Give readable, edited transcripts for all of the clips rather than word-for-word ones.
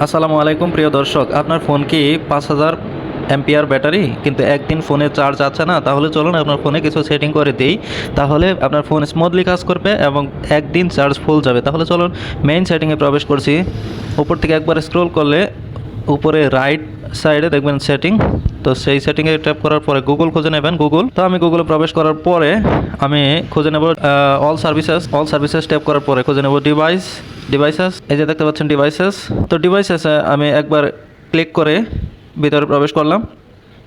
আসসালামু আলাইকুম প্রিয় দর্শক, আপনার ফোন কি 5000 এমপিআর ব্যাটারি কিন্তু একদিন ফোনে চার্জ আছে না? তাহলে চলুন আপনার ফোনে কিছু সেটিং করে দিই। তাহলে আপনার ফোন স্মুথলি কাজ করবে এবং একদিন চার্জ ফুল যাবে। তাহলে চলুন মেইন সেটিংয়ে প্রবেশ করছি। উপর থেকে একবার স্ক্রল করলে উপরে রাইট সাইডে দেখবেন সেটিং। তো সেই সেটিংয়ে ট্যাপ করার পরে গুগল খুঁজে নেবেন। তো আমি গুগলে প্রবেশ করার পরে আমি খুঁজে নেব অল সার্ভিসেস ট্যাপ করার পরে খুঁজে নেব ডিভাইসেস। এই যে দেখতে পাচ্ছেন ডিভাইসেস। তো ডিভাইসেসে আমি একবার ক্লিক করে ভিতরে প্রবেশ করলাম।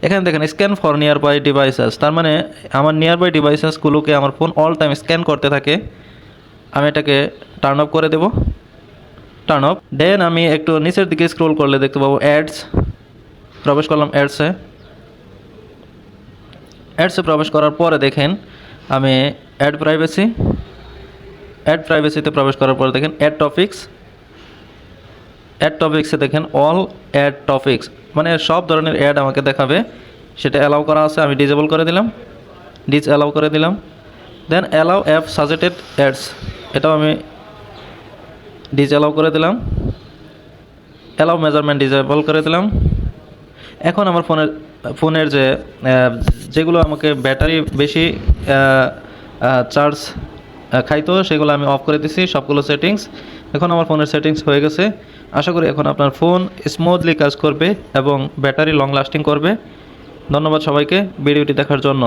এখানে দেখেন scan for nearby devices, তার মানে আমার নিয়ার বাই ডিভাইসেসগুলোকে আমার ফোন অল টাইম স্ক্যান করতে থাকে। আমি এটাকে টার্ন অফ করে দেব। Turn off. দেন আমি একটু নিচের দিকে স্ক্রল করলে দেখতে পাবো অ্যাডস। প্রবেশ করলাম অ্যাডসে প্রবেশ করার পরে দেখেন আমি অ্যাড প্রাইভেসিতে প্রবেশ করার পরে দেখেন অ্যাড টপিক্সে দেখেন অল অ্যাড টপিক্স, মানে সব ধরনের অ্যাড আমাকে দেখাবে। সেটা অ্যালাউ করা আছে, আমি ডিসেবল করে দিলাম, অ্যালাউ করে দিলাম। দেন অ্যালাউ অ্যাপ সাজেটেড অ্যাডস, এটাও আমি অ্যালাউ করে দিলাম। অ্যালাউ মেজারমেন্ট ডিসেবল করে দিলাম। এখন আমার ফোনের যেগুলো আমাকে ব্যাটারি বেশি চার্জ খাইতো সেগুলো আমি অফ করে দিছি সবগুলো সেটিংস। এখন আমার ফোনের সেটিংস হয়ে গেছে। আশা করি এখন আপনার ফোন স্মুথলি কাজ করবে এবং ব্যাটারি লং লাস্টিং করবে। ধন্যবাদ সবাইকে ভিডিওটি দেখার জন্য।